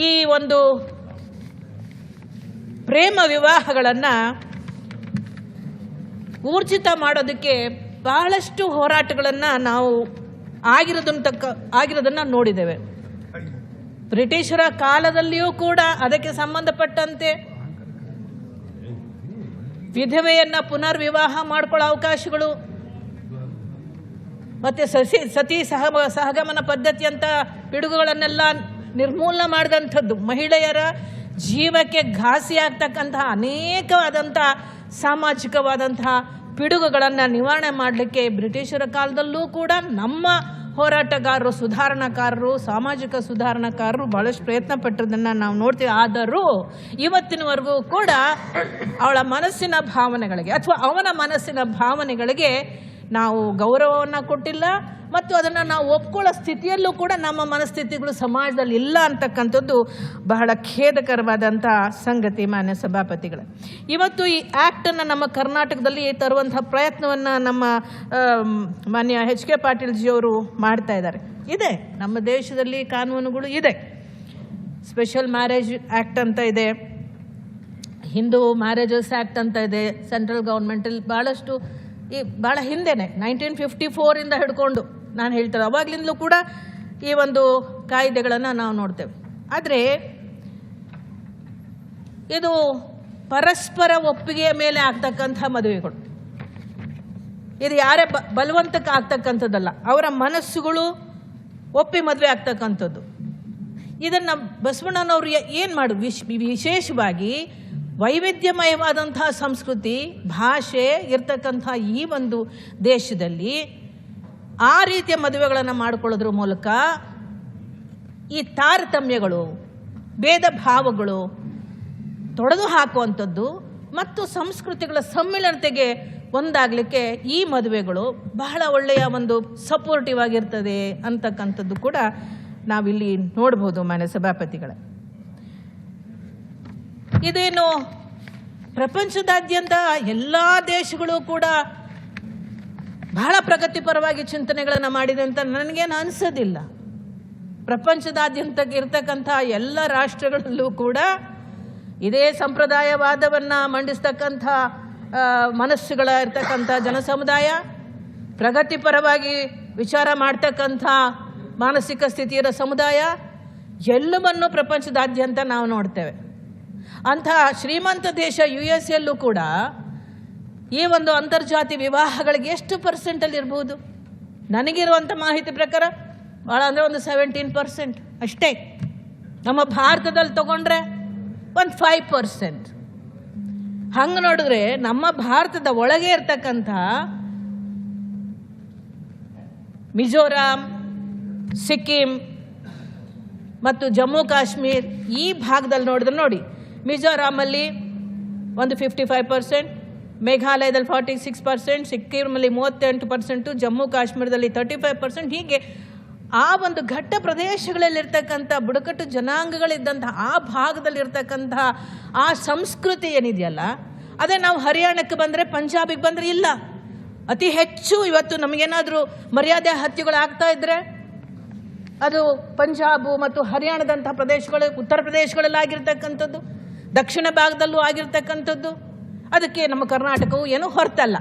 ಈ ಒಂದು ಪ್ರೇಮ ವಿವಾಹಗಳನ್ನು ಊರ್ಜಿತ ಮಾಡೋದಕ್ಕೆ ಬಹಳಷ್ಟು ಹೋರಾಟಗಳನ್ನು ನಾವು ಆಗಿರೋದನ್ನು ನೋಡಿದ್ದೇವೆ. ಬ್ರಿಟಿಷರ ಕಾಲದಲ್ಲಿಯೂ ಕೂಡ ಅದಕ್ಕೆ ಸಂಬಂಧಪಟ್ಟಂತೆ ವಿಧವೆಯನ್ನು ಪುನರ್ವಿವಾಹ ಮಾಡಿಕೊಳ್ಳೋ ಅವಕಾಶಗಳು ಮತ್ತು ಸತಿ ಸಹಗಮನ ಪದ್ಧತಿ ಅಂತ ಪಿಡುಗುಗಳನ್ನೆಲ್ಲ ನಿರ್ಮೂಲನೆ ಮಾಡಿದಂಥದ್ದು, ಮಹಿಳೆಯರ ಜೀವಕ್ಕೆ ಘಾಸಿ ಆಗ್ತಕ್ಕಂತಹ ಅನೇಕವಾದಂಥ ಸಾಮಾಜಿಕವಾದಂತಹ ಪಿಡುಗುಗಳನ್ನು ನಿವಾರಣೆ ಮಾಡಲಿಕ್ಕೆ ಬ್ರಿಟಿಷರ ಕಾಲದಲ್ಲೂ ಕೂಡ ನಮ್ಮ ಹೋರಾಟಗಾರರು, ಸುಧಾರಣಾಕಾರರು, ಸಾಮಾಜಿಕ ಸುಧಾರಣಾಕಾರರು ಭಾಳಷ್ಟು ಪ್ರಯತ್ನ ಪಟ್ಟಿದ್ದನ್ನು ನಾವು ನೋಡ್ತೀವಿ. ಆದರೂ ಇವತ್ತಿನವರೆಗೂ ಕೂಡ ಅವಳ ಮನಸ್ಸಿನ ಭಾವನೆಗಳಿಗೆ ಅಥವಾ ಅವನ ಮನಸ್ಸಿನ ಭಾವನೆಗಳಿಗೆ ನಾವು ಗೌರವವನ್ನು ಕೊಟ್ಟಿಲ್ಲ ಮತ್ತು ಅದನ್ನು ನಾವು ಒಪ್ಕೊಳ್ಳೋ ಸ್ಥಿತಿಯಲ್ಲೂ ಕೂಡ ನಮ್ಮ ಮನಸ್ಥಿತಿಗಳು ಸಮಾಜದಲ್ಲಿ ಇಲ್ಲ ಅಂತಕ್ಕಂಥದ್ದು ಬಹಳ ಖೇದಕರವಾದಂಥ ಸಂಗತಿ. ಮಾನ್ಯ ಸಭಾಪತಿಗಳೇ, ಇವತ್ತು ಈ ಆ್ಯಕ್ಟನ್ನು ನಮ್ಮ ಕರ್ನಾಟಕದಲ್ಲಿ ತರುವಂಥ ಪ್ರಯತ್ನವನ್ನು ನಮ್ಮ ಮಾನ್ಯ ಎಚ್ ಕೆ ಪಾಟೀಲ್ ಜಿಯವರು ಮಾಡ್ತಾ ಇದ್ದಾರೆ. ಇದೆ, ನಮ್ಮ ದೇಶದಲ್ಲಿ ಕಾನೂನುಗಳು ಇದೆ. ಸ್ಪೆಷಲ್ ಮ್ಯಾರೇಜ್ ಆ್ಯಕ್ಟ್ ಅಂತ ಇದೆ, ಹಿಂದೂ ಮ್ಯಾರೇಜಸ್ ಆ್ಯಕ್ಟ್ ಅಂತ ಇದೆ. ಸೆಂಟ್ರಲ್ ಗೌರ್ಮೆಂಟಲ್ಲಿ ಭಾಳಷ್ಟು ಭಾಳ ಹಿಂದೆನೇ 1954 ಹಿಡ್ಕೊಂಡು ನಾನು ಹೇಳ್ತಾರೆ ಅವಾಗಲಿಂದಲೂ ಕೂಡ ಈ ಒಂದು ಕಾಯ್ದೆಗಳನ್ನು ನಾವು ನೋಡ್ತೇವೆ. ಆದರೆ ಇದು ಪರಸ್ಪರ ಒಪ್ಪಿಗೆಯ ಮೇಲೆ ಆಗ್ತಕ್ಕಂಥ ಮದುವೆಗಳು. ಇದು ಯಾರೇ ಬಲವಂತಕ್ಕೆ ಆಗ್ತಕ್ಕಂಥದ್ದಲ್ಲ, ಅವರ ಮನಸ್ಸುಗಳು ಒಪ್ಪಿ ಮದುವೆ ಆಗ್ತಕ್ಕಂಥದ್ದು. ಇದನ್ನು ಬಸವಣ್ಣನವರು ಏನು ಮಾಡು ವಿಶೇಷವಾಗಿ ವೈವಿಧ್ಯಮಯವಾದಂಥ ಸಂಸ್ಕೃತಿ, ಭಾಷೆ ಇರ್ತಕ್ಕಂಥ ಈ ಒಂದು ದೇಶದಲ್ಲಿ ಆ ರೀತಿಯ ಮದುವೆಗಳನ್ನು ಮಾಡಿಕೊಳ್ಳೋದ್ರ ಮೂಲಕ ಈ ತಾರತಮ್ಯಗಳು, ಭೇದ ಭಾವಗಳು ತೊಡೆದು ಹಾಕುವಂಥದ್ದು ಮತ್ತು ಸಂಸ್ಕೃತಿಗಳ ಸಮ್ಮಿಲನತೆಗೆ ಒಂದಾಗಲಿಕ್ಕೆ ಈ ಮದುವೆಗಳು ಬಹಳ ಒಳ್ಳೆಯ ಒಂದು ಸಪೋರ್ಟಿವ್ ಆಗಿರ್ತದೆ ಅಂತಕ್ಕಂಥದ್ದು ಕೂಡ ನಾವಿಲ್ಲಿ ನೋಡ್ಬೋದು. ಮಾನ್ಯ ಸಭಾಪತಿಗಳೇ, ಇದೇನು ಪ್ರಪಂಚದಾದ್ಯಂತ ಎಲ್ಲ ದೇಶಗಳು ಕೂಡ ಬಹಳ ಪ್ರಗತಿಪರವಾಗಿ ಚಿಂತನೆಗಳನ್ನು ಮಾಡಿದೆ ಅಂತ ನನಗೇನು ಅನಿಸೋದಿಲ್ಲ. ಪ್ರಪಂಚದಾದ್ಯಂತ ಇರ್ತಕ್ಕಂಥ ಎಲ್ಲ ರಾಷ್ಟ್ರಗಳಲ್ಲೂ ಕೂಡ ಇದೇ ಸಂಪ್ರದಾಯವಾದವನ್ನು ಮಂಡಿಸ್ತಕ್ಕಂಥ ಮನಸ್ಸುಗಳ ಇರ್ತಕ್ಕಂಥ ಜನಸಮುದಾಯ, ಪ್ರಗತಿಪರವಾಗಿ ವಿಚಾರ ಮಾಡ್ತಕ್ಕಂಥ ಮಾನಸಿಕ ಸ್ಥಿತಿಯ ಸಮುದಾಯ ಎಲ್ಲವನ್ನೂ ಪ್ರಪಂಚದಾದ್ಯಂತ ನಾವು ನೋಡ್ತೇವೆ. ಅಂಥ ಶ್ರೀಮಂತ ದೇಶ USA ಕೂಡ ಈ ಒಂದು ಅಂತರ್ಜಾತಿ ವಿವಾಹಗಳಿಗೆ ಎಷ್ಟು ಪರ್ಸೆಂಟಲ್ಲಿ ಇರ್ಬೋದು? ನನಗಿರುವಂಥ ಮಾಹಿತಿ ಪ್ರಕಾರ ಭಾಳ ಅಂದರೆ ಒಂದು 17% ಅಷ್ಟೇ. ನಮ್ಮ ಭಾರತದಲ್ಲಿ ತಗೊಂಡ್ರೆ ಒಂದು 5%. ಹಂಗೆ ನೋಡಿದ್ರೆ ನಮ್ಮ ಭಾರತದ ಒಳಗೆ ಇರ್ತಕ್ಕಂಥ ಮಿಜೋರಾಂ, ಸಿಕ್ಕಿಂ ಮತ್ತು ಜಮ್ಮು ಕಾಶ್ಮೀರ್ ಈ ಭಾಗದಲ್ಲಿ ನೋಡಿದ್ರೆ ನೋಡಿ, ಮಿಜೋರಾಮಲ್ಲಿ ಒಂದು 55%, ಮೇಘಾಲಯದಲ್ಲಿ 46%, ಸಿಕ್ಕಿಮಲ್ಲಿ 38%, ಜಮ್ಮು ಕಾಶ್ಮೀರದಲ್ಲಿ 35%. ಹೀಗೆ ಆ ಒಂದು ಘಟ್ಟ ಪ್ರದೇಶಗಳಲ್ಲಿರ್ತಕ್ಕಂಥ ಬುಡಕಟ್ಟು ಜನಾಂಗಗಳಿದ್ದಂಥ ಆ ಭಾಗದಲ್ಲಿರ್ತಕ್ಕಂಥ ಆ ಸಂಸ್ಕೃತಿ ಏನಿದೆಯಲ್ಲ, ಅದೇ ನಾವು ಹರಿಯಾಣಕ್ಕೆ ಬಂದರೆ, ಪಂಜಾಬಿಗೆ ಬಂದರೆ ಇಲ್ಲ. ಅತಿ ಹೆಚ್ಚು ಇವತ್ತು ನಮಗೇನಾದರೂ ಮರ್ಯಾದೆ ಹತ್ಯೆಗಳಾಗ್ತಾ ಇದ್ದರೆ ಅದು ಪಂಜಾಬು ಮತ್ತು ಹರಿಯಾಣದಂಥ ಪ್ರದೇಶಗಳು, ಉತ್ತರ ಪ್ರದೇಶಗಳಲ್ಲಿ ಆಗಿರ್ತಕ್ಕಂಥದ್ದು, ದಕ್ಷಿಣ ಭಾಗದಲ್ಲೂ ಆಗಿರ್ತಕ್ಕಂಥದ್ದು. ಅದಕ್ಕೆ ನಮ್ಮ ಕರ್ನಾಟಕವು ಏನೂ ಹೊರತಲ್ಲ.